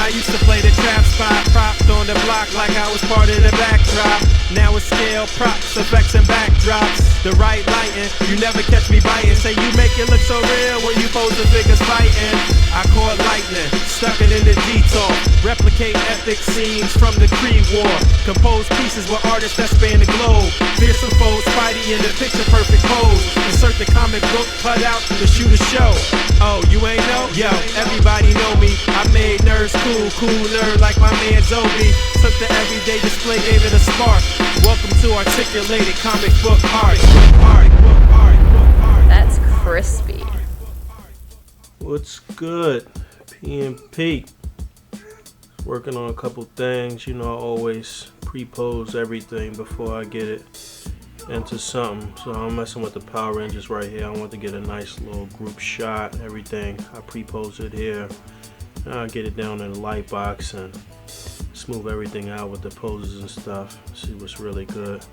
I used to play the trap spot, propped on the block like I was part of the backdrop. Now it's scale, props, effects, and backdrops. The right lighting, you never catch me biting. Say you make it look so real when you pose the figures fighting. I caught lightning, stuck it in the detour. Replicate epic scenes from the Creed War. Compose pieces with artists that span the globe. Fearsome foes, Spidey in the picture perfect pose. Insert the comic book cut out to shoot a show. Oh, you ain't know? Yo, everybody know me. I made nerds cool, cool nerd like my man Zobi. Took the everyday display, gave it a spark. Welcome to articulated comic book art. That's crispy. What's good? P&P. Working on a couple things. You know, I always pre-pose everything before I get it into something. So I'm messing with the Power Rangers right here. I want to get a nice little group shot, everything. I pre-pose it here. I'll get it down in the light box and smooth everything out with the poses and stuff. See what's really good.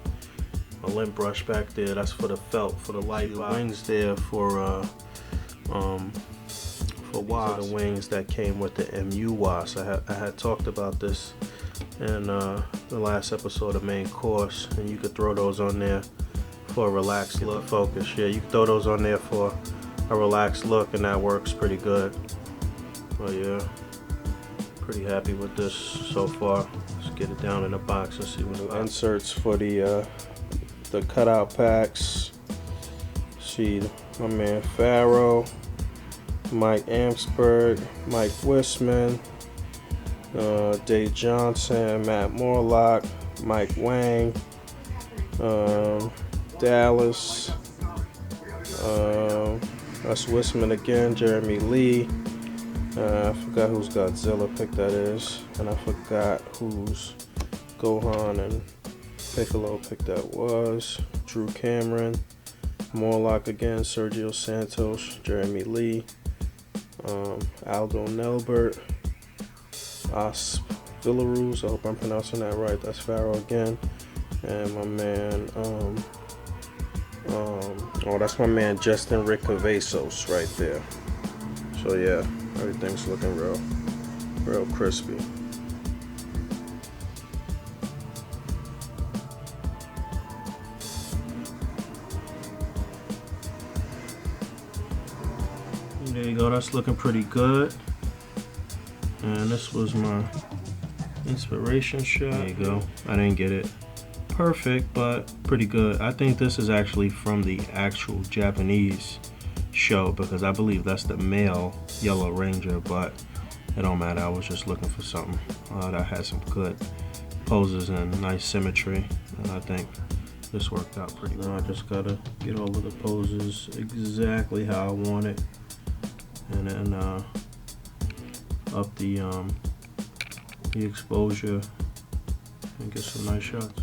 A lint brush back there, that's for the felt, for the light box. Wings there for Wasp. These are the wings that came with the MU Wasp. I had talked about this in the last episode of Main Course, and you could throw those on there for a relaxed look. Focus, yeah, you can throw those on there for a relaxed look, and that works pretty good. But yeah, pretty happy with this so far. Let's get it down in the box and see what it inserts for the cutout packs. See my man Pharaoh, Mike Amsberg, Mike Wisman, Dave Johnson, Matt Morlock, Mike Wang, Dallas, that's Wisman again, Jeremy Lee. I forgot whose Godzilla pick that is, and I forgot whose Gohan and Piccolo pick that was. Drew Cameron, Morlock again, Sergio Santos, Jeremy Lee, Aldo Nelbert, Os Villaruz, I hope I'm pronouncing that right, that's Pharaoh again, and my man, oh, that's my man Justin Rick Cavazos right there. So yeah, everything's looking real crispy. There you go, that's looking pretty good. And this was my inspiration shot. There you go. I didn't get it perfect, but pretty good. I think this is actually from the actual Japanese show, because I believe that's the male Yellow Ranger, but it don't matter. I was just looking for something that had some good poses and nice symmetry, and I think this worked out pretty well. I just gotta get all of the poses exactly how I want it, and then up the exposure and get some nice shots.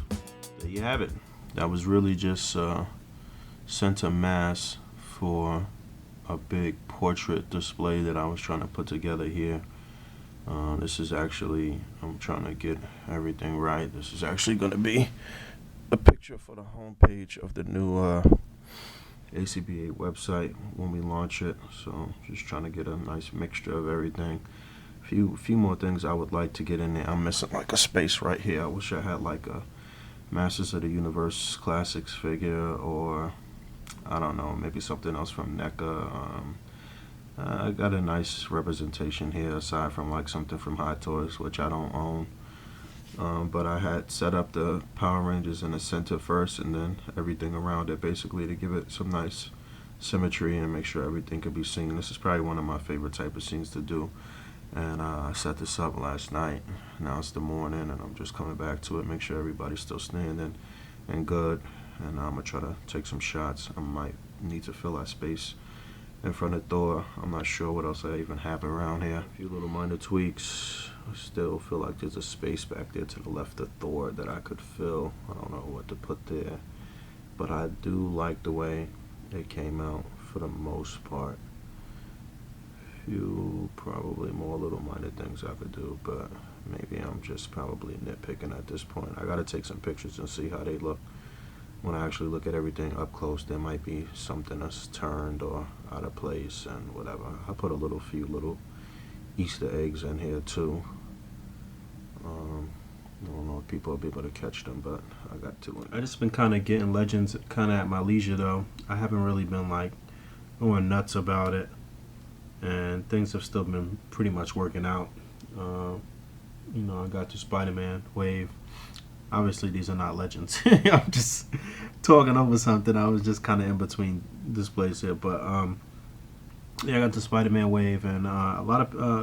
There you have it. That was really just sent en masse for a big portrait display that I was trying to put together here. This is actually, I'm trying to get everything right. This is actually going to be a picture for the homepage of the new A.C.B.A. website when we launch it. So just trying to get a nice mixture of everything. A few more things I would like to get in there. I'm missing like a space right here. I wish I had like a Masters of the Universe Classics figure, or I don't know, maybe something else from NECA. I got a nice representation here aside from like something from Hot Toys, which I don't own. But I had set up the Power Rangers in the center first, and then everything around it basically to give it some nice symmetry and make sure everything could be seen. This is probably one of my favorite type of scenes to do. And I set this up last night. Now it's the morning, and I'm just coming back to it, make sure everybody's still standing and good. And I'm gonna try to take some shots. I might need to fill that space in front of Thor. I'm not sure what else I even have around here. A few little minor tweaks. I still feel like there's a space back there to the left of Thor that I could fill. I don't know what to put there, but I do like the way it came out for the most part. Few probably more little minor things I could do, but maybe I'm just probably nitpicking at this point. I gotta take some pictures and see how they look. When I actually look at everything up close, there might be something that's turned or out of place and whatever. I put few little Easter eggs in here too. I don't know if people will be able to catch them, but I got to. I just been kind of getting Legends kind of at my leisure, though. I haven't really been like going nuts about it, and things have still been pretty much working out. I got to Spider-Man wave. Obviously, these are not Legends. I'm just talking over something. I was just kind of in between displays here, but yeah, I got the Spider-Man wave, and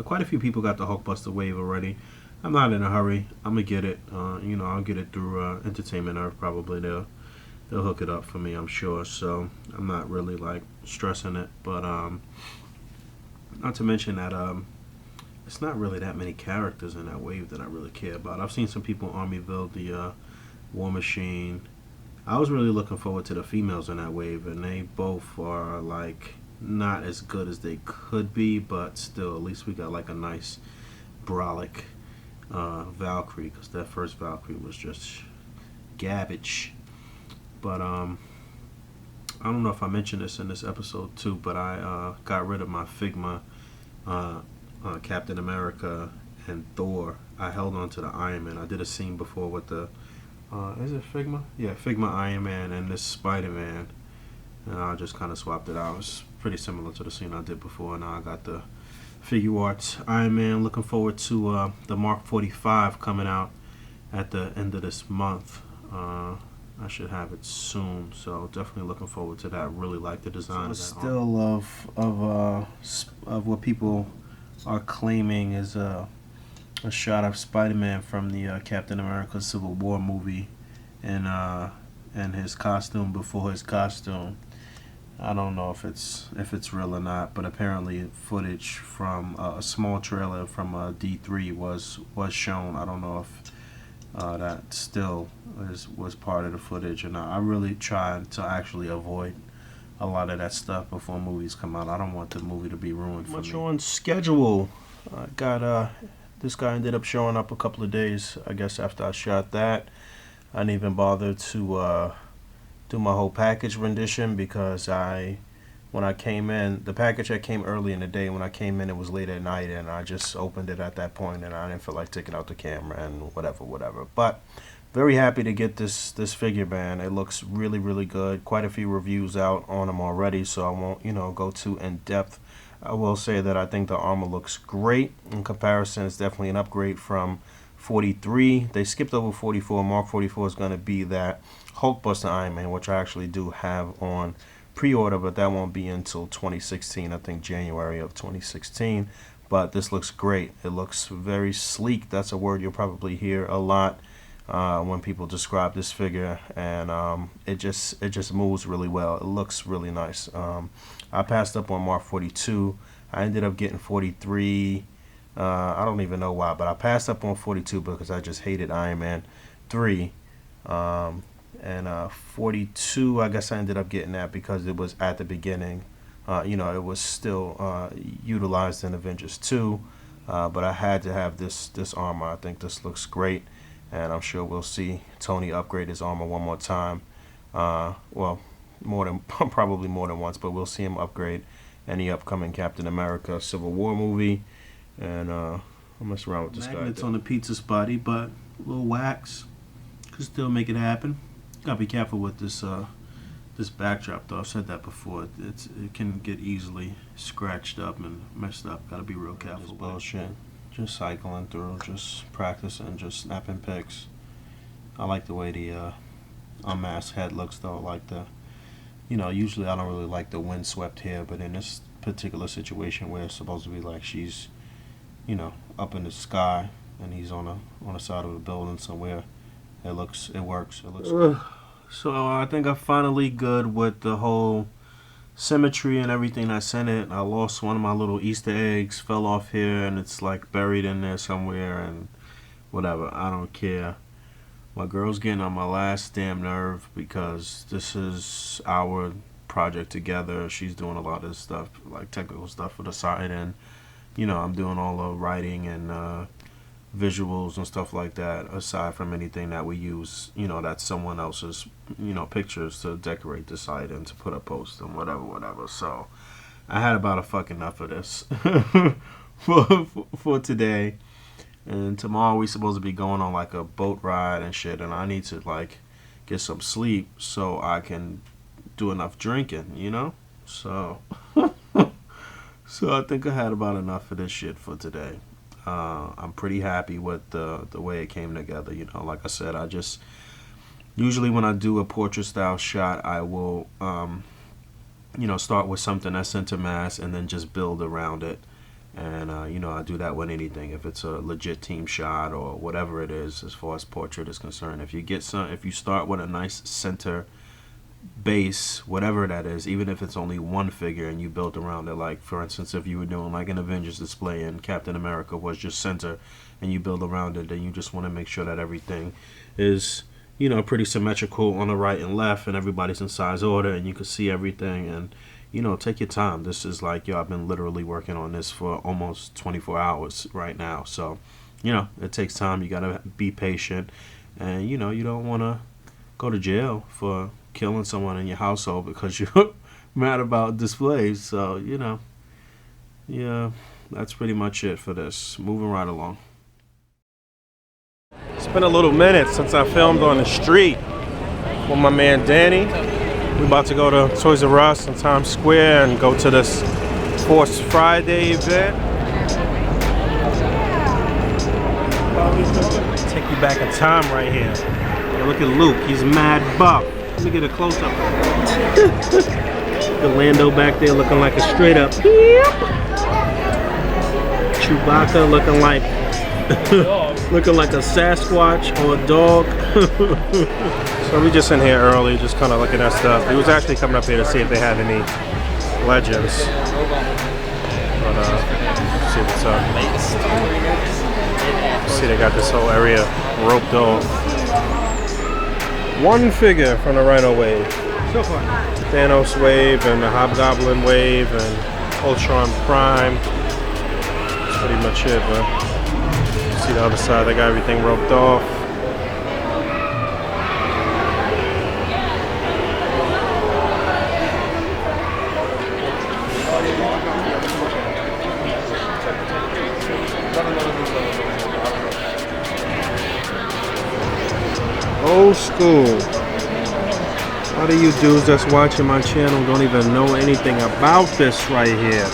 quite a few people got the Hulkbuster wave already. I'm not in a hurry. I'm gonna get it. I'll get it through Entertainment Earth. Probably they'll hook it up for me, I'm sure. So I'm not really like stressing it. But not to mention that it's not really that many characters in that wave that I really care about. I've seen some people Armyville, the War Machine. I was really looking forward to the females in that wave, and they both are like not as good as they could be, but still, at least we got like a nice brolic Valkyrie, because that first Valkyrie was just garbage. But I don't know if I mentioned this in this episode too, but I got rid of my Figma Captain America and Thor. I held on to the Iron Man. I did a scene before with the is it Figma? Yeah, Figma Iron Man and this Spider-Man, and I just kind of swapped it out. It's pretty similar to the scene I did before. Now I got the Figure Arts Iron Man. Looking forward to the Mark 45 coming out at the end of this month. I should have it soon, so definitely looking forward to that. Really like the design. So still of what people are claiming is a shot of Spider-Man from the Captain America Civil War movie, and his costume before his costume. I don't know if it's real or not, but apparently footage from a small trailer from D3 was shown. I don't know if that still was part of the footage, and I really try to actually avoid a lot of that stuff before movies come out. I don't want the movie to be ruined for me. Much on schedule. I got this guy ended up showing up a couple of days, I guess, after I shot that. I didn't even bother to do my whole package rendition, because when I came in, the package that came early in the day, when I came in it was late at night, and I just opened it at that point, and I didn't feel like taking out the camera and whatever. But very happy to get this figure, man. It looks really, really good. Quite a few reviews out on them already, so I won't go too in depth. I will say that I think the armor looks great. In comparison, it's definitely an upgrade from 43. They skipped over 44. Mark 44 is going to be that Hulkbuster Iron Man, which I actually do have on pre-order, but that won't be until 2016. I think January of 2016. But this looks great. It looks very sleek. That's a word you'll probably hear a lot when people describe this figure, and it just moves really well. It looks really nice. I passed up on Mark 42. I ended up getting 43. I don't even know why, but I passed up on 42 because I just hated Iron Man 3. And 42, I guess I ended up getting that because it was at the beginning. It was still utilized in Avengers 2, but I had to have this armor. I think this looks great, and I'm sure we'll see Tony upgrade his armor one more time. Probably more than once, but we'll see him upgrade in the upcoming Captain America Civil War movie. And I'll mess around with this guy. Magnets on the pizza's body, but a little wax could still make it happen. Gotta be careful with this backdrop, though. I've said that before. It can get easily scratched up and messed up. Gotta be real careful. Bullshit. Just cycling through, just practicing, just snapping pics. I like the way the unmasked head looks, though. I like usually I don't really like the windswept hair, but in this particular situation where it's supposed to be like she's, up in the sky and he's on the side of a building somewhere, it works. It looks good. So I think I'm finally good with the whole symmetry and everything that's in it. I lost one of my little Easter eggs, fell off here, and it's like buried in there somewhere, and whatever. I don't care. My girl's getting on my last damn nerve because this is our project together. She's doing a lot of stuff, like technical stuff for the site, and I'm doing all the writing and visuals and stuff like that, aside from anything that we use, that's someone else's, pictures to decorate the site and to put a post and whatever. So I had about a fuck enough of this for today. And tomorrow we supposed to be going on like a boat ride and shit, and I need to like get some sleep so I can do enough drinking, you know? So so I think I had about enough of this shit for today. I'm pretty happy with the way it came together, you know. Like I said, I just usually when I do a portrait style shot, I will you know, start with something that's center mass and then just build around it. And you know, I do that with anything. If it's a legit team shot or whatever it is, as far as portrait is concerned, if you start with a nice center base, whatever that is, even if it's only one figure and you build around it, like for instance, if you were doing like an Avengers display and Captain America was just center and you build around it, then you just want to make sure that everything is, you know, pretty symmetrical on the right and left, and everybody's in size order and you can see everything. And you know, take your time. This is like, yo, I've been literally working on this for almost 24 hours right now. So, you know, it takes time. You got to be patient. And, you know, you don't want to go to jail for killing someone in your household because you're mad about displays. So, you know, yeah, that's pretty much it for this. Moving right along. It's been a little minute since I filmed on the street with my man Danny. We're about to go to Toys R Us in Times Square and go to this Force Friday event. Take you back in time right here. Yo, look at Luke, he's mad buff. Let me get a close up. The Lando back there looking like a straight up. Chewbacca looking like looking like a Sasquatch or a dog. So we just in here early, just kind of looking at stuff. We was actually coming up here to see if they had any legends. But let's see what's up. See, they got this whole area roped off. One figure from the Rhino wave. Thanos wave and the Hobgoblin wave and Ultron Prime. That's pretty much it, but see the other side, they got everything roped off. Old school. A lot of you dudes that's watching my channel don't even know anything about this right here.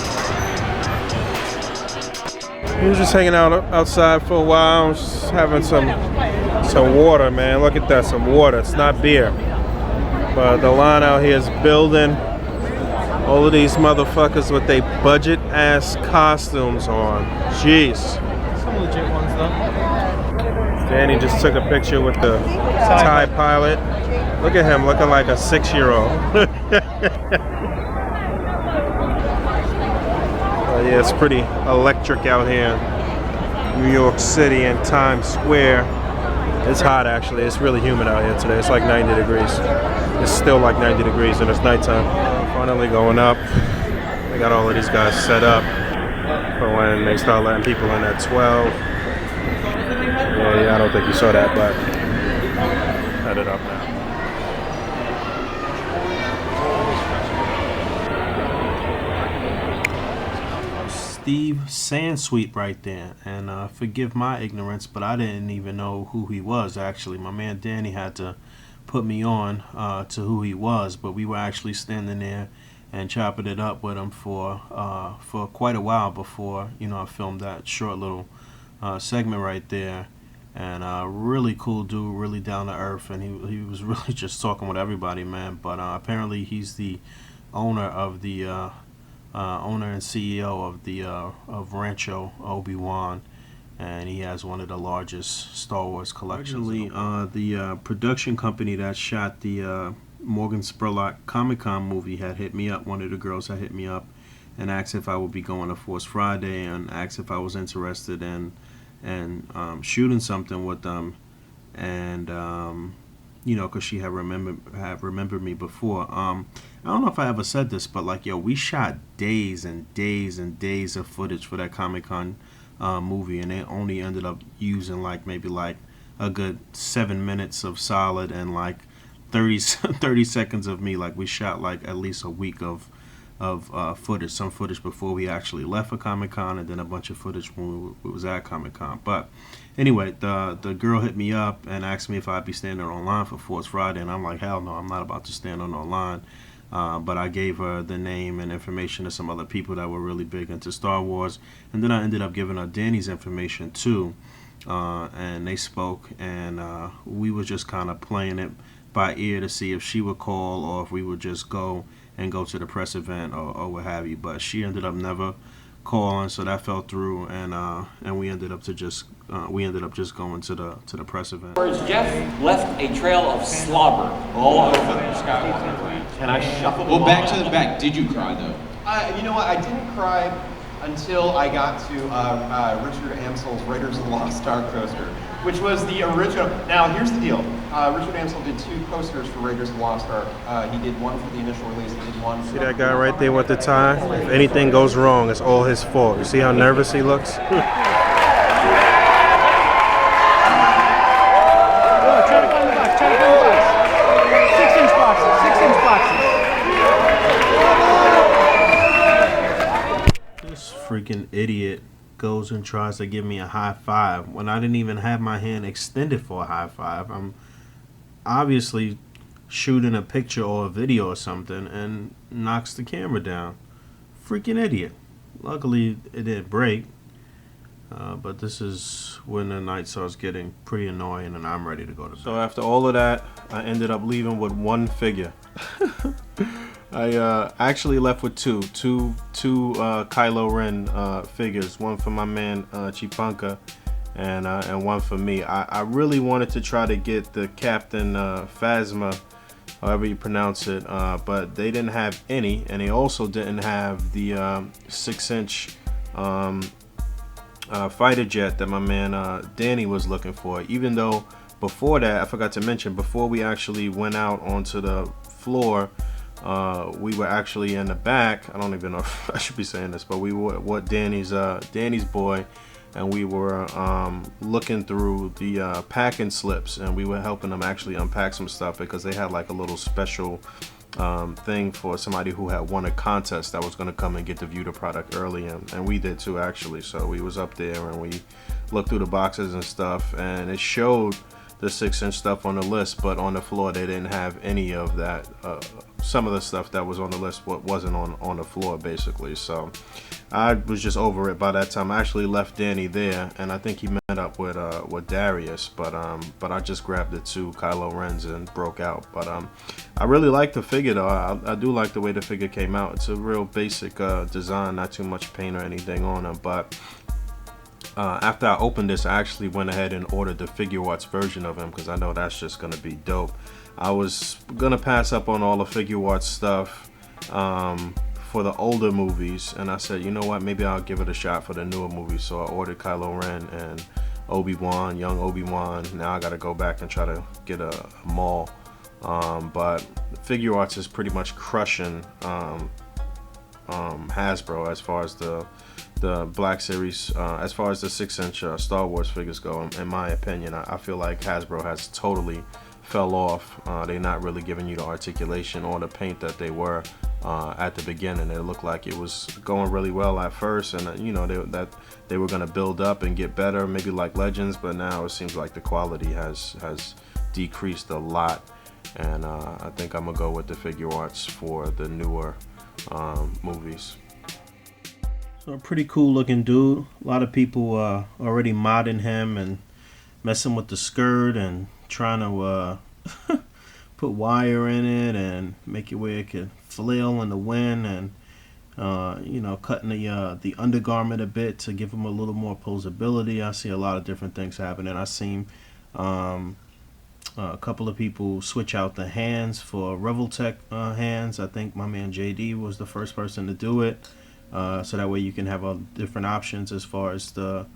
We were just hanging out outside for a while, just having some water, man. Look at that, some water. It's not beer. But the line out here is building. All of these motherfuckers with their budget ass costumes on. Jeez. Some legit ones though. Danny just took a picture with the TIE pilot. Look at him looking like a 6-year-old. Yeah, it's pretty electric out here in New York City and Times Square. It's hot actually. It's really humid out here today. It's like 90 degrees. It's still like 90 degrees and it's nighttime. Finally going up. They got all of these guys set up for when they start letting people in at 12. Yeah, I don't think you saw that, but headed up now. Steve Sansweet right there, and forgive my ignorance, but I didn't even know who he was actually. My man Danny had to put me on to who he was, but we were actually standing there and chopping it up with him for quite a while before, you know, I filmed that short little segment right there. And really cool dude, really down to earth, and he was really just talking with everybody, man. But apparently he's the owner of the owner and CEO of the of Rancho Obi-Wan, and he has one of the largest Star Wars collections. Originally, the production company that shot the Morgan Spurlock Comic-Con movie had hit me up. One of the girls had hit me up and asked if I would be going to Force Friday, and asked if I was interested in shooting something with them, and you know, because she had remembered me before. I don't know if I ever said this, but like, yo, we shot days and days and days of footage for that Comic-Con movie, and they only ended up using like maybe like a good 7 minutes of solid and like 30 seconds of me. Like, we shot like at least a week of footage. Some footage before we actually left for Comic-Con, and then a bunch of footage when we was at Comic-Con. But anyway, the girl hit me up and asked me if I'd be standing online for Force Friday, and I'm like, hell no, I'm not about to stand on online. But I gave her the name and information to some other people that were really big into Star Wars, and then I ended up giving her Danny's information too, and they spoke, and we were just kind of playing it by ear to see if she would call or if we would just go to the press event or what have you. But she ended up never calling, so that fell through, and we ended up just going to the press event. Whereas Jeff left a trail of slobber all over Skywalker. And I shuffled. Well, back to the back. Did you cry though? You know what? I didn't cry until I got to Richard Amsel's Raiders of the Lost Ark coaster, which was the original. Now, here's the deal. Richard Amsel did 2 posters for Raiders of the Lost Ark. He did one for the initial release. He did one for... See that guy right there with the tie? If anything goes wrong, it's all his fault. You see how nervous he looks? Freaking idiot goes and tries to give me a high five when I didn't even have my hand extended for a high five. I'm obviously shooting a picture or a video or something and knocks the camera down. Freaking idiot. Luckily it didn't break, but this is when the night starts getting pretty annoying and I'm ready to go to bed. So after all of that, I ended up leaving with one figure. I actually left with two Kylo Ren figures, one for my man Chipanka, and one for me. I really wanted to try to get the Captain Phasma, however you pronounce it, but they didn't have any, and they also didn't have the 6-inch fighter jet that my man Danny was looking for. Even though before that, I forgot to mention, before we actually went out onto the floor, we were actually in the back. I don't even know if I should be saying this, but we were what Danny's boy, and we were looking through the packing slips, and we were helping them actually unpack some stuff because they had like a little special thing for somebody who had won a contest that was going to come and get to view the product early, and we did too actually. So we was up there and we looked through the boxes and stuff, and it showed the 6-inch stuff on the list, but on the floor they didn't have any of that. Some of the stuff that was on the list wasn't on the floor basically. So I was just over it by that time. I actually left Danny there, and I think he met up with Darius, but I just grabbed the 2 Kylo Rens and broke out. But I really like the figure though. I do like the way the figure came out. It's a real basic design, not too much paint or anything on them, but after I opened this, I actually went ahead and ordered the Figure Arts version of him because I know that's just going to be dope. I was going to pass up on all the Figure Arts stuff for the older movies, and I said, you know what, maybe I'll give it a shot for the newer movies. So I ordered Kylo Ren and Obi-Wan, young Obi-Wan. Now I got to go back and try to get a Maul. But Figure Arts is pretty much crushing Hasbro as far as the Black Series, as far as the 6-inch Star Wars figures go. In my opinion, I feel like Hasbro has totally fell off. They're not really giving you the articulation or the paint that they were at the beginning. It looked like it was going really well at first, and you know that they were going to build up and get better, maybe like Legends, but now it seems like the quality has decreased a lot, and I think I'm gonna go with the Figure Arts for the newer movies. So a pretty cool looking dude. A lot of people already modding him and messing with the skirt and trying to put wire in it and make it where it could flail in the wind, and you know, cutting the undergarment a bit to give him a little more posability. I see a lot of different things happening. I seen a couple of people switch out the hands for Revoltech hands. I think my man JD was the first person to do it. So that way you can have different options as far as the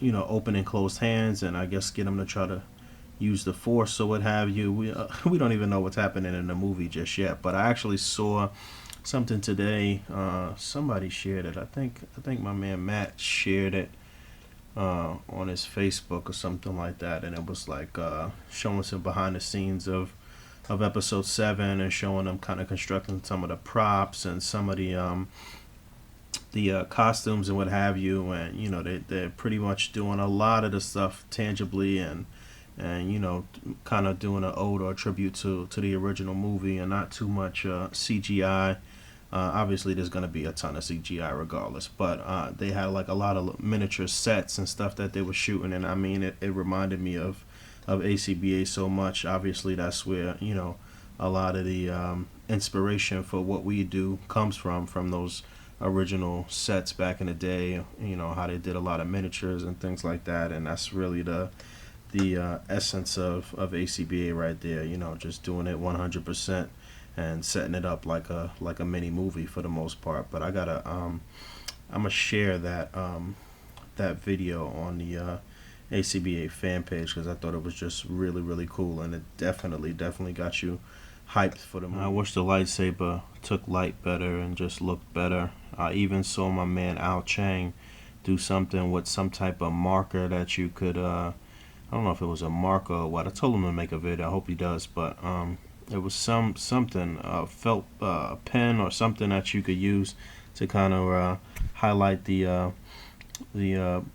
you know, open and closed hands, and I guess get them to try to use the force or what have you. We don't even know what's happening in the movie just yet, but I actually saw something today. Somebody shared it. I think my man Matt shared it on his Facebook or something like that, and it was like showing some behind the scenes of episode 7 and showing them kind of constructing some of the props and some of the costumes and what have you. And you know, they're pretty much doing a lot of the stuff tangibly and you know, kind of doing an ode or a tribute to the original movie and not too much CGI. Obviously, there's going to be a ton of CGI regardless, but they had like a lot of miniature sets and stuff that they were shooting, and I mean, it reminded me of A.C.B.A. so much. Obviously, that's where, you know, a lot of the inspiration for what we do comes from those original sets back in the day. You know, how they did a lot of miniatures and things like that, and that's really the essence of A.C.B.A. right there. You know, just doing it 100%. And setting it up like a mini movie for the most part. But I gotta I'm gonna share that that video on the A.C.B.A. fan page because I thought it was just really cool, and it definitely got you hyped for the movie. I wish the lightsaber took light better and just looked better. I even saw my man Al Chang do something with some type of marker that you could I don't know if it was a marker or what. I told him to make a video. I hope he does, but it was something felt pen or something that you could use to kind of highlight the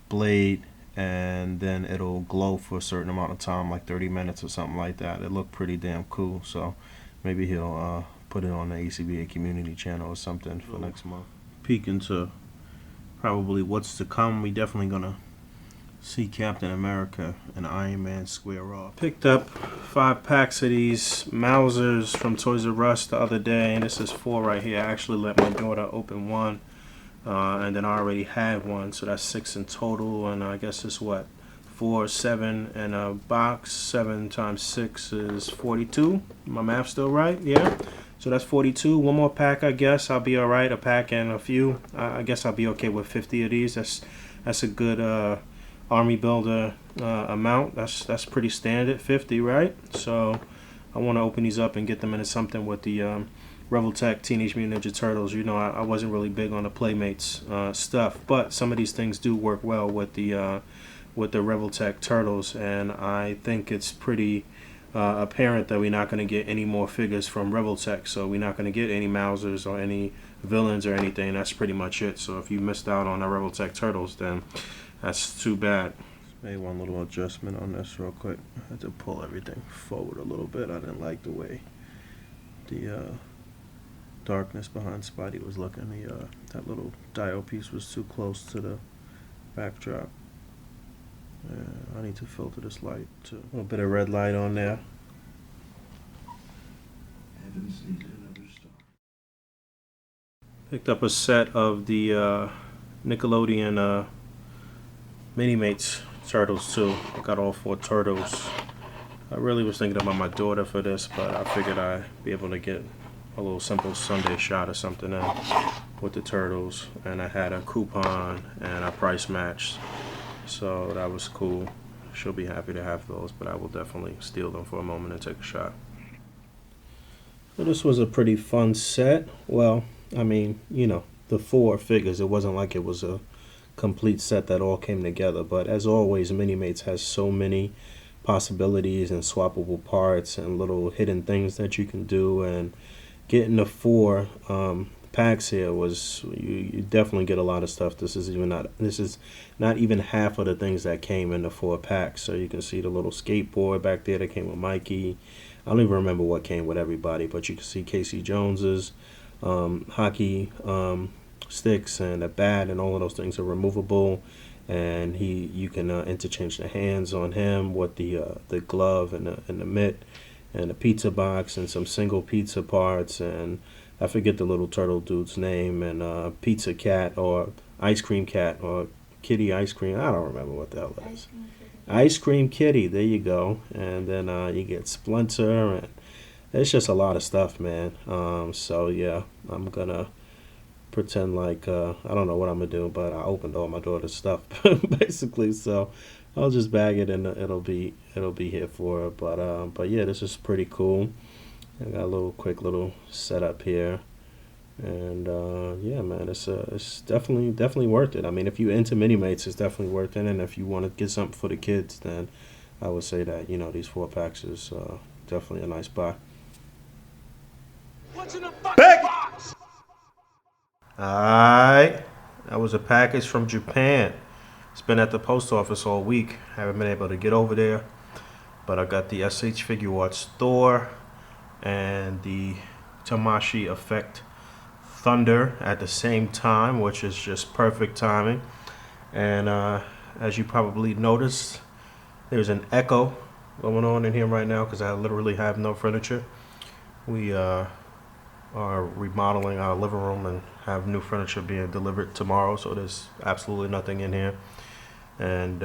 blade, and then it'll glow for a certain amount of time, like 30 minutes or something like that. It looked pretty damn cool. So maybe he'll put it on the A.C.B.A. community channel or something for next month. Peek into probably what's to come. We definitely gonna see Captain America and Iron Man square off. Picked up 5 packs of these Mausers from Toys R Us the other day, and this is 4 right here. I actually let my daughter open one, and then I already had one, so that's 6 in total. And I guess it's what, 4, 7 in a box. 7 times 6 is 42. My math still right? Yeah. So that's 42. One more pack, I guess I'll be all right. A pack and a few. I guess I'll be okay with 50 of these. That's a good Army Builder amount. That's pretty standard, 50, right? So I want to open these up and get them into something with the Revoltech Teenage Mutant Ninja Turtles. You know, I wasn't really big on the Playmates stuff, but some of these things do work well with the Revoltech Turtles, and I think it's pretty apparent that we're not going to get any more figures from Revoltech. So we're not going to get any Mausers or any villains or anything. That's pretty much it. So if you missed out on the Revoltech Turtles, then that's too bad. Made one little adjustment on this real quick. I had to pull everything forward a little bit. I didn't like the way the darkness behind Spidey was looking. That little dial piece was too close to the backdrop. I need to filter this light too. A little bit of red light on there. Picked up a set of the Nickelodeon Mini-Mates Turtles too. I got all 4 turtles. I really was thinking about my daughter for this, but I figured I'd be able to get a little simple Sunday shot or something in with the turtles. And I had a coupon and a price match, so that was cool. She'll be happy to have those, but I will definitely steal them for a moment and take a shot. So this was a pretty fun set. Well, I mean, you know, the 4 figures. It wasn't like it was a complete set that all came together, but as always, Mini-Mates has so many possibilities and swappable parts and little hidden things that you can do, and getting the 4 packs here was you definitely get a lot of stuff. This is not even half of the things that came in the 4 packs. So you can see the little skateboard back there that came with Mikey. I don't even remember what came with everybody, but you can see Casey Jones's hockey sticks and a bat, and all of those things are removable, and you can interchange the hands on him with the glove and the mitt and the pizza box and some single pizza parts, and I forget the little turtle dude's name, and pizza cat or ice cream cat or kitty ice cream. I don't remember what the hell that is. Ice cream kitty, there you go. And then you get Splinter, and it's just a lot of stuff, man. So yeah, I'm gonna pretend like I don't know what I'm gonna do, but I opened all my daughter's stuff basically, so I'll just bag it and it'll be here for her. But yeah, this is pretty cool. I got a little quick little setup here, and yeah, man, it's definitely worth it. I mean, if you're into Mini-Mates, it's definitely worth it, and if you want to get something for the kids, then I would say that, you know, these 4 packs is definitely a nice buy. Alright, that was a package from Japan. It's been at the post office all week. Haven't been able to get over there. But I got the SH Figure Arts Thor and the Tamashi Effect Thunder at the same time, which is just perfect timing. And as you probably noticed, there's an echo going on in here right now because I literally have no furniture. We are remodeling our living room and have new furniture being delivered tomorrow, so there's absolutely nothing in here. And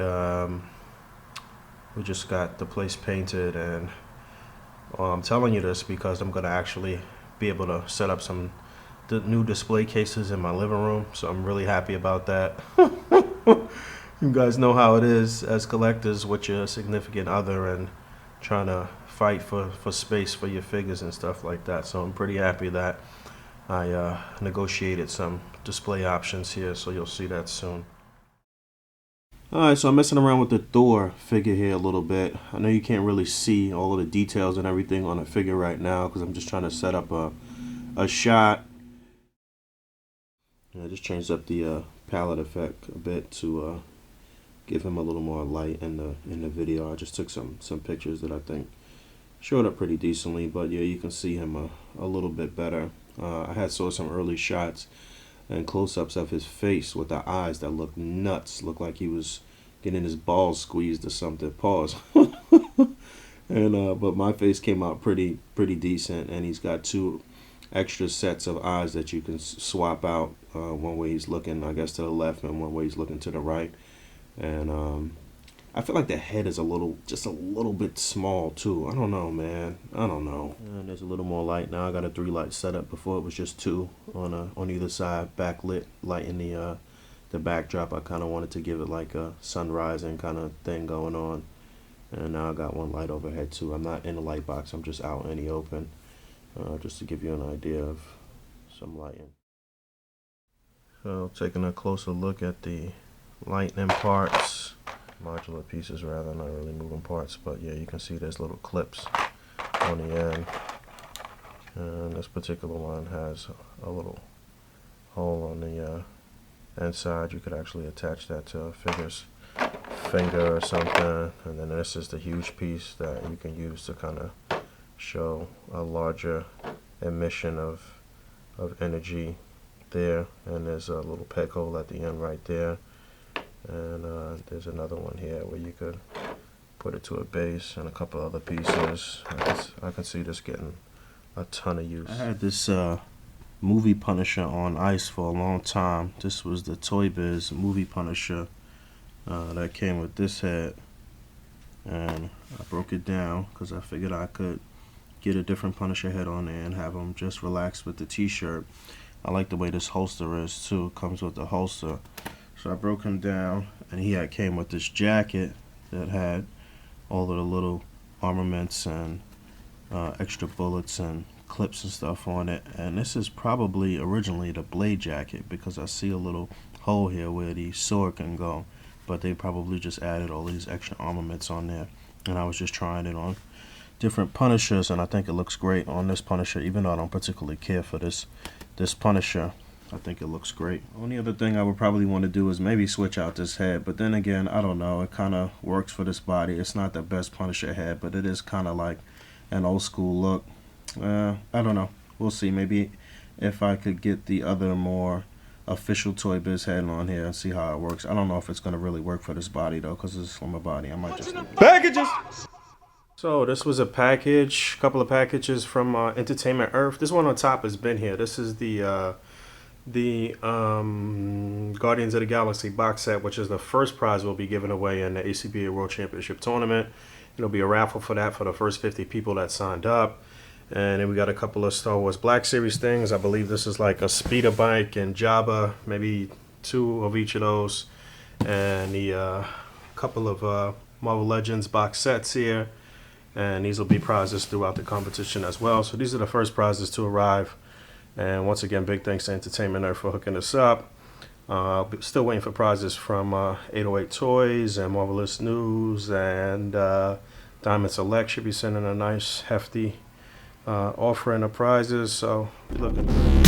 we just got the place painted, and I'm telling you this because I'm going to actually be able to set up some new display cases in my living room, so I'm really happy about that. You guys know how it is as collectors with your significant other and trying to fight for space for your figures and stuff like that. So I'm pretty happy that I negotiated some display options here, so you'll see that soon. Alright, so I'm messing around with the Thor figure here a little bit. I know you can't really see all of the details and everything on the figure right now because I'm just trying to set up a shot. I just changed up the palette effect a bit to give him a little more light in the video. I just took some pictures that I think showed up pretty decently, but yeah, you can see him a little bit better. I saw some early shots and close-ups of his face with the eyes that looked nuts. Looked like he was getting his balls squeezed or something. Pause. And but my face came out pretty decent, and he's got two extra sets of eyes that you can swap out. One way he's looking, I guess, to the left, and one way he's looking to the right. And I feel like the head is just a little bit small too. I don't know, man. I don't know. And there's a little more light now. I got a 3 light setup. Before it was just 2 on either side, backlit light in the backdrop. I kind of wanted to give it like a sunrising kind of thing going on. And now I got 1 light overhead too. I'm not in the light box. I'm just out in the open, just to give you an idea of some lighting. So taking a closer look at the lightning parts, modular pieces rather, not really moving parts, but yeah, you can see there's little clips on the end, and this particular one has a little hole on the inside. You could actually attach that to a figure's finger or something, and then this is the huge piece that you can use to kind of show a larger emission of energy there. And there's a little peg hole at the end right there. And there's another one here where you could put it to a base and a couple other pieces. I can see this getting a ton of use. I had this movie Punisher on ice for a long time. This was the Toy Biz movie Punisher that came with this head. And I broke it down because I figured I could get a different Punisher head on there and have him just relax with the t-shirt. I like the way this holster is too. It comes with the holster. So I broke him down, and he came with this jacket that had all of the little armaments and extra bullets and clips and stuff on it. And this is probably originally the Blade jacket because I see a little hole here where the sword can go. But they probably just added all these extra armaments on there. And I was just trying it on different Punishers, and I think it looks great on this Punisher, even though I don't particularly care for this Punisher. I think it looks great. Only other thing I would probably want to do is maybe switch out this head, but then again, I don't know. It kind of works for this body. It's not the best Punisher head, but it is kind of like an old school look. I don't know. We'll see. Maybe if I could get the other more official Toy Biz head on here and see how it works. I don't know if it's going to really work for this body though, because it's a slimmer body. I might just packages. So this was a package, a couple of packages from Entertainment Earth. This one on top has been here. This is the Guardians of the Galaxy box set, which is the first prize we'll be giving away in the A.C.B.A. World Championship Tournament. It'll be a raffle for that for the first 50 people that signed up. And then we got a couple of Star Wars Black Series things. I believe this is like a speeder bike and Jabba, maybe 2 of each of those. And the couple of Marvel Legends box sets here. And these will be prizes throughout the competition as well. So these are the first prizes to arrive. And once again, big thanks to Entertainment Earth for hooking us up. Still waiting for prizes from 808 Toys and Marvelous News, and Diamond Select should be sending a nice hefty offering the prizes, so looking good.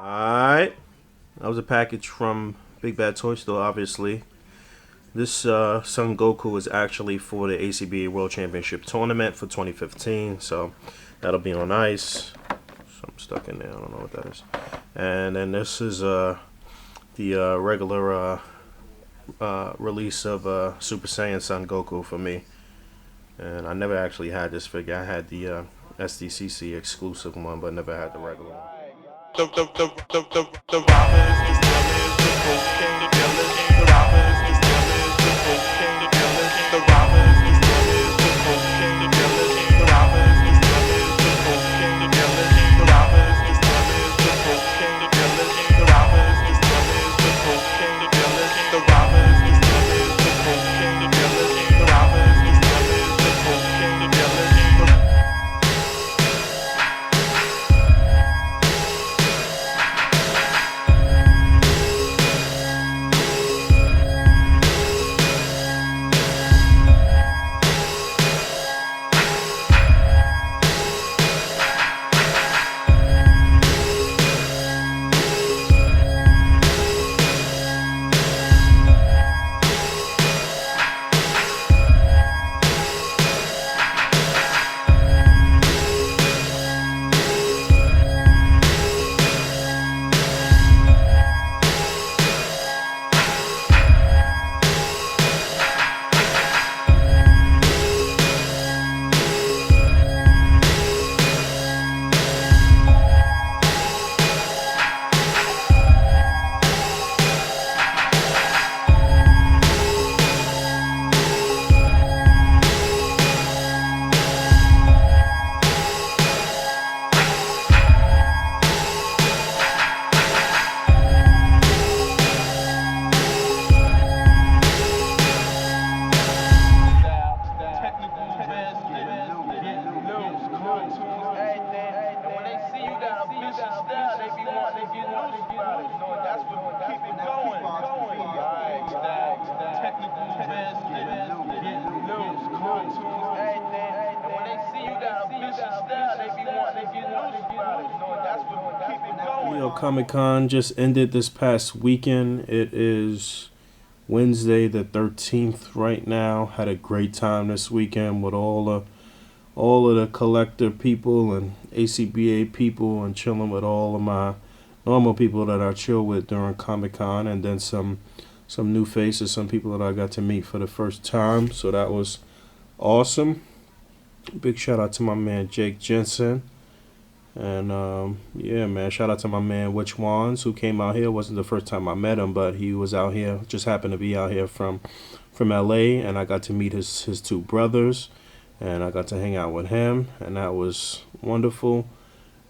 Alright, that was a package from Big Bad Toy Store, obviously. This Son Goku is actually for the A.C.B.A World Championship Tournament for 2015, so that'll be on ice. Something stuck in there, I don't know what that is. And then this is the regular release of Super Saiyan Son Goku for me. And I never actually had this figure. I had the SDCC exclusive one, but never had the regular one. The rappers, the killers, the cocaine dealers. The rappers, the killers, the cocaine dealers. The rappers, the killers, the cocaine dealers. The rappers, the killers, the cocaine dealers. The rappers, the killers, the cocaine dealers. The rappers, the killers, the cocaine dealers. The rappers, the killers, the cocaine dealers. The rappers, the killers, the cocaine dealers. Comic-Con just ended this past weekend. It is Wednesday the 13th right now. Had a great time this weekend with all of the collector people and A.C.B.A people, and chilling with all of my normal people that I chill with during Comic-Con, and then some new faces, some people that I got to meet for the first time. So that was awesome. Big shout out to my man Jake Jensen. And yeah, man, shout out to my man Witch Wands, who came out here. It wasn't the first time I met him, but he was out here, just happened to be out here from LA, and I got to meet his two brothers, and I got to hang out with him, and that was wonderful.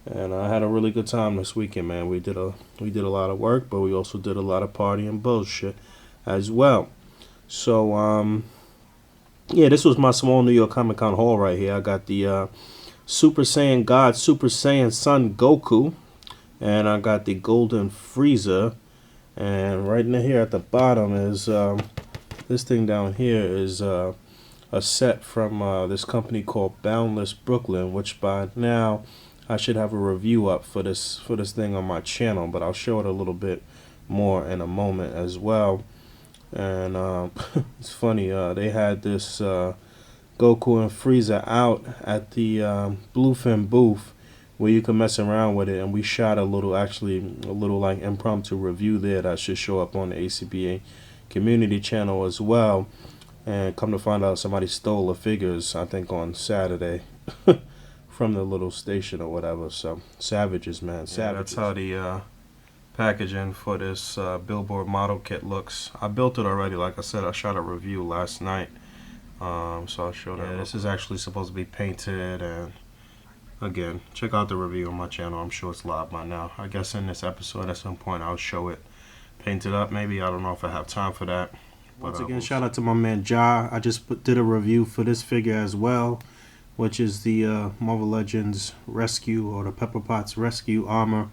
And I had a really good time this weekend, man. We did a lot of work, but we also did a lot of party and bullshit as well. So yeah, this was my small New York Comic Con haul right here. I got the Super Saiyan God, Super Saiyan Son Goku, and I got the Golden Frieza, and right in here at the bottom is this thing down here is a set from this company called Boundless Brooklyn, which by now I should have a review up for this thing on my channel, but I'll show it a little bit more in a moment as well. And it's funny, they had this Goku and Frieza out at the Bluefin booth where you can mess around with it, and we shot a little like impromptu review there that should show up on the A.C.B.A community channel as well. And come to find out, somebody stole the figures, I think on Saturday from the little station or whatever. So savages, man, savages. Yeah, that's how the packaging for this Billboard model kit looks. I built it already. Like I said, I shot a review last night. So I'll show that. This is actually supposed to be painted, and again, check out the review on my channel. I'm sure it's live by now. I guess in this episode at some point I'll show it painted up maybe. I don't know if I have time for that. Once again, shout out to my man Ja. I just did a review for this figure as well, which is the Marvel Legends Rescue, or the Pepper Potts Rescue armor.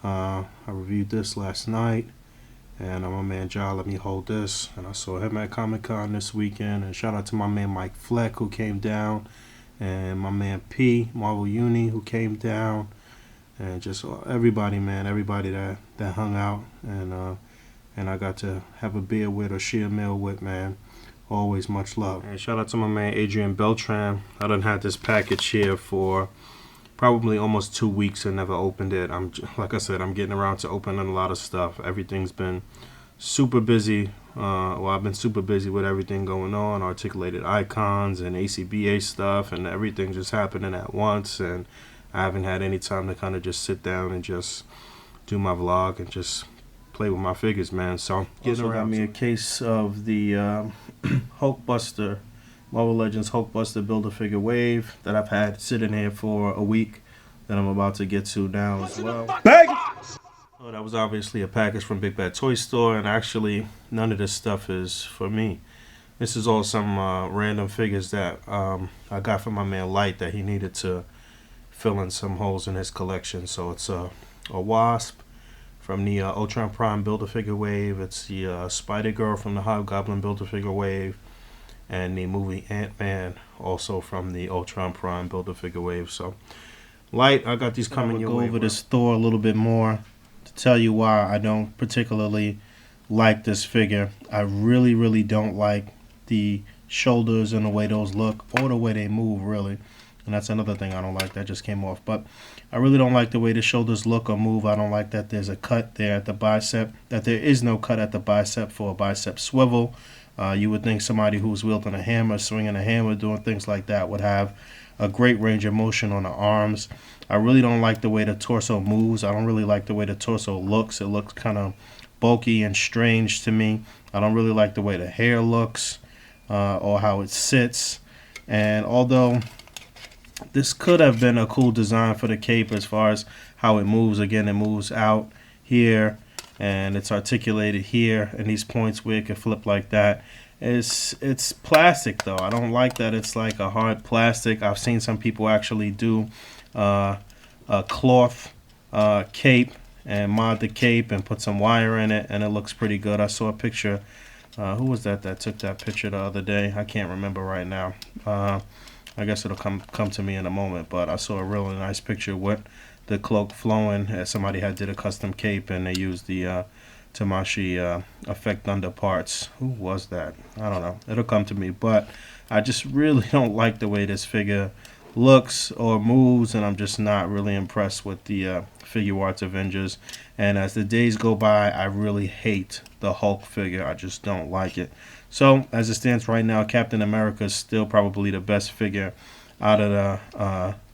I reviewed this last night, and my man Ja let me hold this, and I saw him at Comic-Con this weekend. And shout out to my man Mike Fleck, who came down, and my man P, Marvel Uni, who came down, and just everybody, man, everybody that hung out, and I got to have a beer with or share a meal with, man. Always much love. And shout out to my man Adrian Beltran. I done had this package here for probably almost 2 weeks and never opened it. Like I said, I'm getting around to opening a lot of stuff. Everything's been super busy. I've been super busy with everything going on, articulated icons and A.C.B.A. stuff, and everything just happening at once. And I haven't had any time to kind of just sit down and just do my vlog and just play with my figures, man. So getting around me a case of the Hulkbuster, Marvel Legends Hulkbuster Build-A-Figure Wave that I've had sitting here for a week, that I'm about to get to now as well. So that was obviously a package from Big Bad Toy Store, and actually none of this stuff is for me. This is all some random figures that I got from my man Light that he needed to fill in some holes in his collection. So it's a Wasp from the Ultron Prime Build-A-Figure Wave. It's the Spider-Girl from the Hobgoblin Build-A-Figure Wave. And the movie Ant-Man, also from the Ultron Prime Build-A-Figure Wave. So, Light, I got these coming your way. Go over this Thor a little bit more to tell you why I don't particularly like this figure. I really, really don't like the shoulders and the way those look, or the way they move, really. And that's another thing I don't like. That just came off. But I really don't like the way the shoulders look or move. I don't like that there's a cut there at the bicep, that there is no cut at the bicep for a bicep swivel. You would think somebody who's wielding a hammer, swinging a hammer, doing things like that would have a great range of motion on the arms. I really don't like the way the torso moves. I don't really like the way the torso looks. It looks kind of bulky and strange to me. I don't really like the way the hair looks or how it sits. And although this could have been a cool design for the cape as far as how it moves, again, it moves out here, and it's articulated here, and these points where it can flip like that. It's plastic though. I don't like that it's like a hard plastic. I've seen some people actually do a cloth cape and mod the cape and put some wire in it, and it looks pretty good. I saw a picture. Who was that took that picture the other day? I can't remember right now. I guess it'll come to me in a moment, but I saw a really nice picture with the cloak flowing. Somebody did a custom cape, and they used the Tamashi effect under parts. Who was that? I don't know. It'll come to me, but I just really don't like the way this figure looks or moves, and I'm just not really impressed with the Figure Arts Avengers. And as the days go by, I really hate the Hulk figure. I just don't like it. So as it stands right now, Captain America is still probably the best figure out of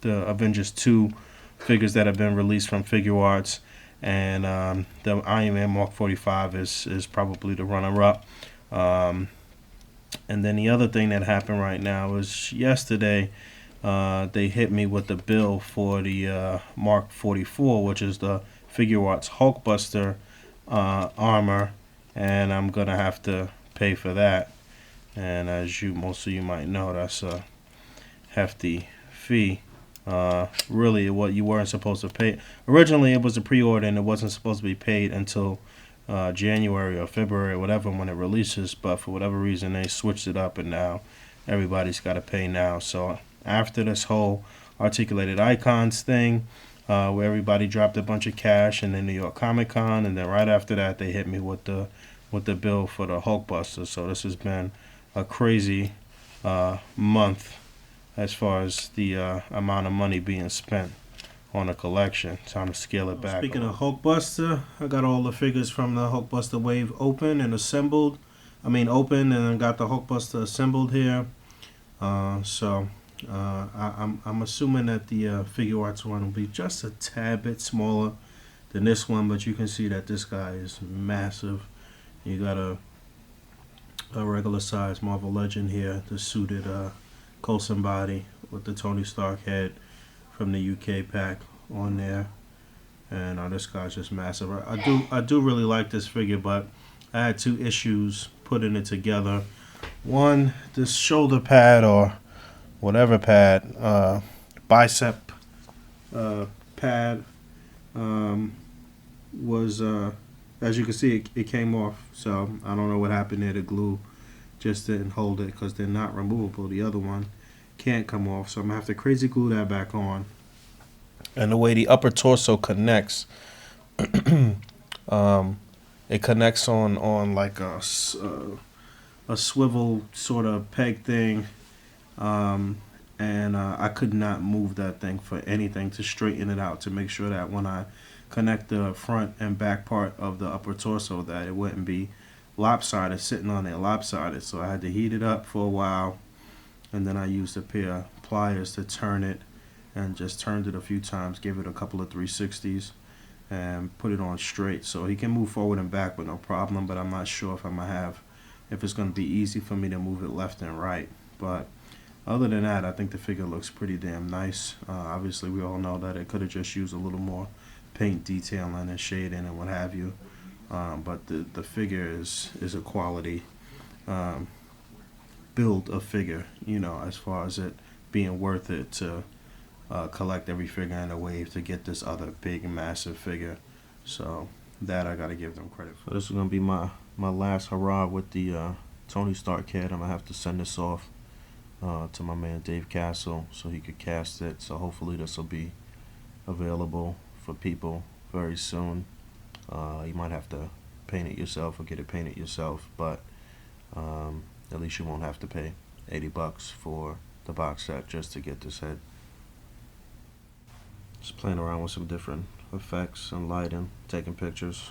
the Avengers 2 figures that have been released from Figure Arts. And the Iron Man Mark 45 is probably the runner-up. And then the other thing that happened right now is yesterday they hit me with the bill for the Mark 44, which is the Figure Arts Hulkbuster armor, and I'm gonna have to pay for that. And as most of you might know, that's a hefty fee. Really, what you weren't supposed to pay. Originally, it was a pre-order, and it wasn't supposed to be paid until January or February or whatever when it releases. But for whatever reason, they switched it up, and now everybody's got to pay now. So after this whole articulated icons thing, where everybody dropped a bunch of cash in the New York Comic Con, and then right after that, they hit me with the bill for the Hulkbuster. So this has been a crazy month as far as the amount of money being spent on a collection. Time to scale it back. Speaking of Hulkbuster, I got all the figures from the Hulkbuster Wave open and assembled. Open, and then got the Hulkbuster assembled here. I'm assuming that the Figure Arts one will be just a tad bit smaller than this one, but you can see that this guy is massive. You got a regular size Marvel Legend here, the suited Coulson body with the Tony Stark head from the UK pack on there, and this guy's just massive. I do really like this figure, but I had two issues putting it together. One, this shoulder pad or whatever pad, bicep pad, was as you can see, it came off. So I don't know what happened there. The glue just didn't hold it because they're not removable. The other one can't come off, so I'm gonna have to crazy glue that back on. And the way the upper torso connects, it connects on like a swivel sort of peg thing, and I could not move that thing for anything to straighten it out to make sure that when I connect the front and back part of the upper torso that it wouldn't be lopsided, sitting on there lopsided. So I had to heat it up for a while, and then I used a pair of pliers to turn it, and just turned it a few times, gave it a couple of 360s, and put it on straight so he can move forward and back with no problem. But I'm not sure if it's going to be easy for me to move it left and right. But other than that, I think the figure looks pretty damn nice. Obviously, we all know that it could have just used a little more paint detailing and shading and what have you. But the figure is a quality build of figure, as far as it being worth it to collect every figure in a wave to get this other big, massive figure. So that I got to give them credit for. So this is going to be my last hurrah with the Tony Stark head. I'm going to have to send this off to my man Dave Castle so he could cast it. So hopefully this will be available for people very soon. You might have to paint it yourself or get it painted yourself, but at least you won't have to pay $80 for the box set just to get this head. Just playing around with some different effects and lighting, taking pictures.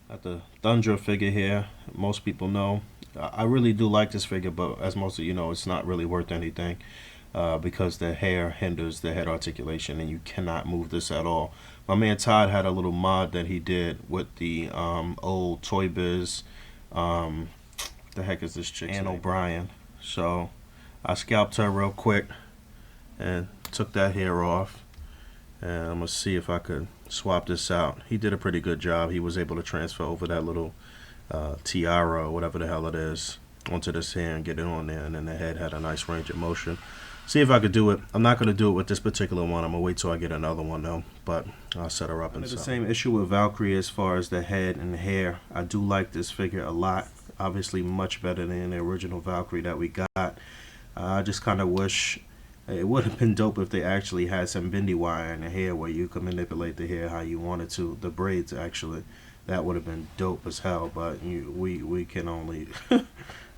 Got the Thundra figure here. Most people know I really do like this figure, but as most of you know, it's not really worth anything because the hair hinders the head articulation, and you cannot move this at all. My man Todd had a little mod that he did with the old Toy Biz. The heck is this chick? Ann O'Brien. So I scalped her real quick and took that hair off, and I'm gonna see if I could swap this out. He did a pretty good job. He was able to transfer over that little tiara or whatever the hell it is onto this hair and get it on there, and then the head had a nice range of motion. See if I could do it. I'm not going to do it with this particular one. I'm going to wait till I get another one though, but I'll set her up. And the same issue with Valkyrie as far as the head and the hair. I do like this figure a lot. Obviously much better than the original Valkyrie that we got. I just kind of wish it would have been dope if they actually had some bendy wire in the hair where you could manipulate the hair how you wanted to. The braids actually. That would have been dope as hell, but we can only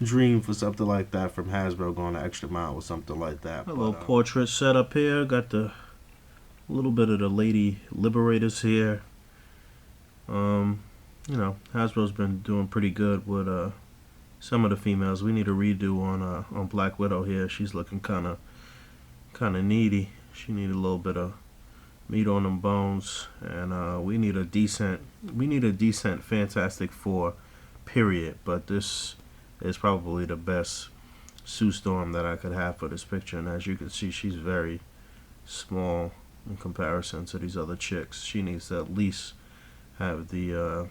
dream for something like that from Hasbro going the extra mile with something like that. A little portrait set up here. Got the little bit of the Lady Liberators here. Hasbro's been doing pretty good with some of the females. We need a redo on Black Widow here. She's looking kind of needy. She needed a little bit of meat on them bones, and we need a decent Fantastic Four period. But this is probably the best Sue Storm that I could have for this picture, and as you can see, she's very small in comparison to these other chicks. She needs to at least have the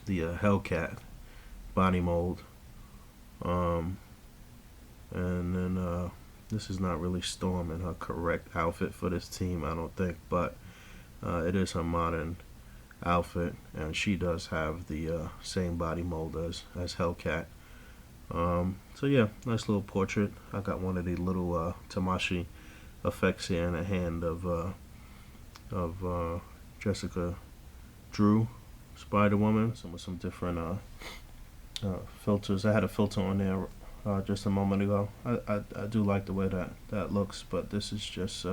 Hellcat body mold, and then this is not really Storm in her correct outfit for this team, I don't think, but it is her modern outfit, and she does have the same body mold as Hellcat. So yeah, nice little portrait. I got one of the little Tamashi effects here in the hand of Jessica Drew, Spider-Woman, with some different filters. I had a filter on there just a moment ago. I do like the way that looks, but this is just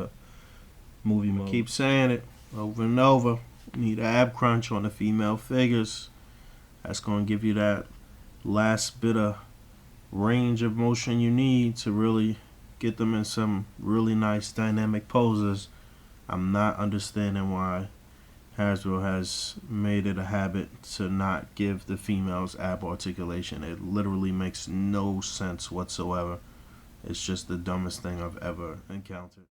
movie mode. Keep saying it over and over. You need ab crunch on the female figures. That's going to give you that last bit of range of motion you need to really get them in some really nice dynamic poses. I'm not understanding why Hasbro has made it a habit to not give the females ab articulation. It literally makes no sense whatsoever. It's just the dumbest thing I've ever encountered.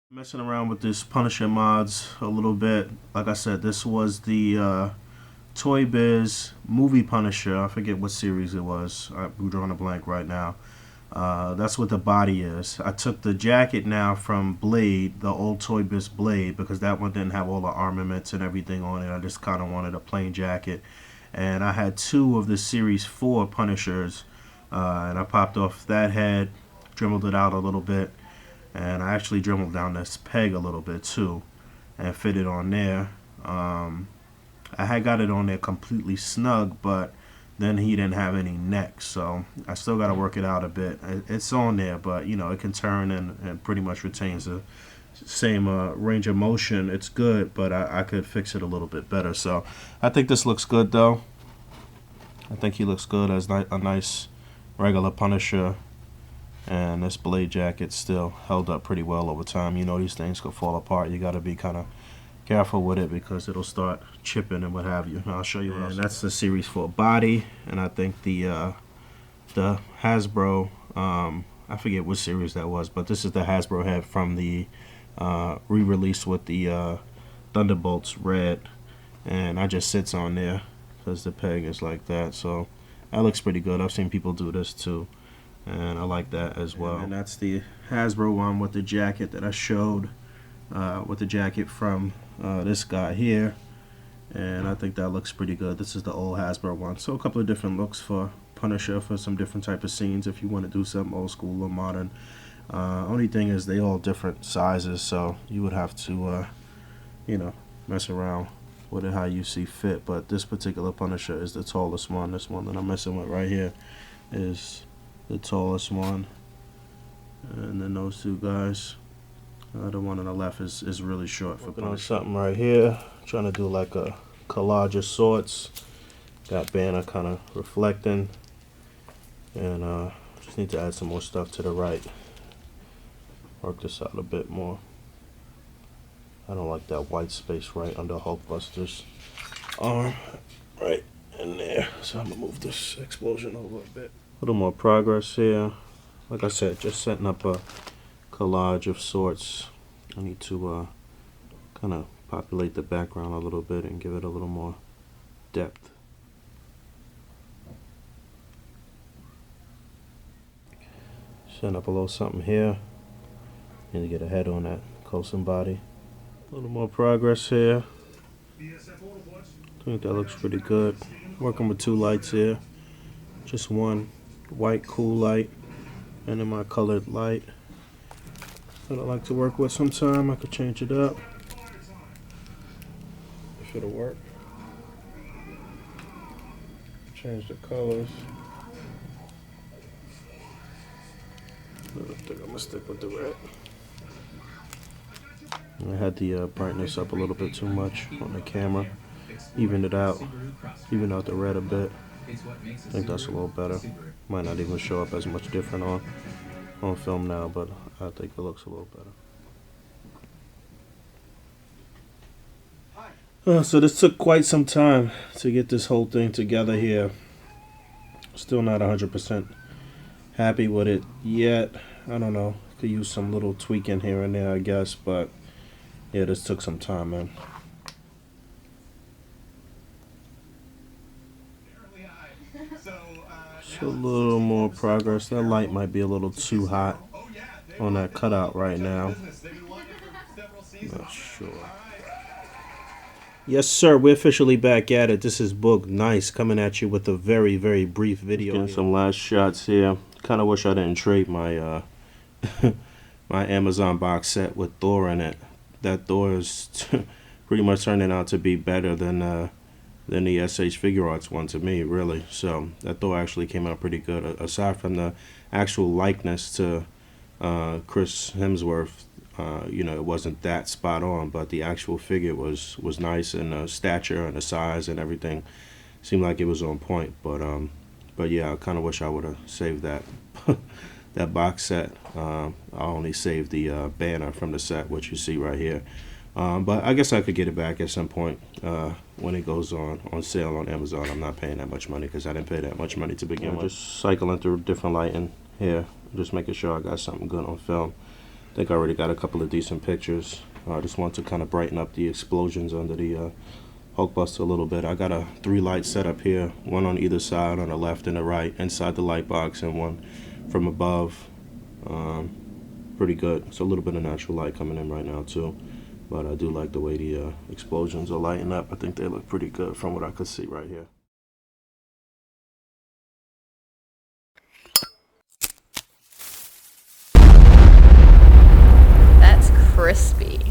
Messing around with this Punisher mods a little bit. Like I said, this was the Toy Biz movie Punisher. I forget what series it was. I'm drawing a blank right now. That's what the body is. I took the jacket now from Blade, the old Toy Biz Blade, because that one didn't have all the armaments and everything on it. I just kind of wanted a plain jacket. And I had 2 of the Series 4 Punishers, and I popped off that head, dremelled it out a little bit, and I actually dremelled down this peg a little bit too, and fit it on there. I had got it on there completely snug, but then he didn't have any neck, so I still got to work it out a bit. It's on there, but you know, it can turn and pretty much retains the same range of motion. It's good, but I could fix it a little bit better. So I think this looks good, though. I think he looks good as a nice regular Punisher, and this Blade jacket still held up pretty well over time. You know, these things could fall apart. You got to be kind of careful with it because it'll start chipping and what have you. I'll show you. And that's the Series 4 body, and I think the Hasbro, I forget what series that was, but this is the Hasbro head from the re-release with the Thunderbolts red, and I just sits on there because the peg is like that. So that looks pretty good. I've seen people do this too, and I like that as well. And that's the Hasbro one with the jacket that I showed, with the jacket from this guy here, and I think that looks pretty good. This is the old Hasbro one. So a couple of different looks for Punisher for some different type of scenes if you want to do something old school or modern. Only thing is they all different sizes, so you would have to you know, mess around with it how you see fit. But this particular Punisher is the tallest one. This one that I'm messing with right here is the tallest one, and then those 2 guys, the one on the left is really short for Punisher. Something right here, trying to do like a collage of sorts. Got Banner kind of reflecting, and just need to add some more stuff to the right. Work this out a bit more. I don't like that white space right under Hulkbuster's arm, right in there. So I'm gonna move this explosion over a bit. A little more progress here. Like I said, just setting up a collage of sorts. I need to kind of populate the background a little bit and give it a little more depth. Setting up a little something here. Need to get a head on that Coulson body. A little more progress here. I think that looks pretty good. Working with 2 lights here. Just one white cool light and then my colored light that I like to work with sometime. I could change it up if it'll work. Change the colors. I think I'm gonna stick with the red. I had the brightness up a little bit too much on the camera. Evened it out. Evened out the red a bit. I think that's a little better. Might not even show up as much different on film now, but I think it looks a little better. So this took quite some time to get this whole thing together here. Still not 100% happy with it yet. I don't know. Could use some little tweaking here and there, I guess, but yeah, this took some time, man. So a little more progress. That light might be a little too hot on that cutout right now. Not sure. Yes, sir. We're officially back at it. This is Boog Nice coming at you with a very, very brief video. Getting some last shots here. Kind of wish I didn't trade my my Amazon box set with Thor in it. That Thor is pretty much turning out to be better than the SH Figure Arts one to me, really. So that Thor actually came out pretty good. Aside from the actual likeness to Chris Hemsworth, you know, it wasn't that spot on, but the actual figure was nice, and the stature and the size and everything seemed like it was on point. But But yeah, I kind of wish I would have saved that that box set. I only saved the banner from the set, which you see right here. But I guess I could get it back at some point when it goes on sale on Amazon. I'm not paying that much money because I didn't pay that much money to begin with. Just cycling through different lighting here, just making sure I got something good on film. I think I already got a couple of decent pictures. I just want to kind of brighten up the explosions under the Hulkbuster a little bit. I got a 3 light setup here, one on either side, on the left and the right, inside the light box, and one from above. Pretty good. It's a little bit of natural light coming in right now too, but I do like the way the explosions are lighting up. I think they look pretty good from what I could see right here. That's crispy.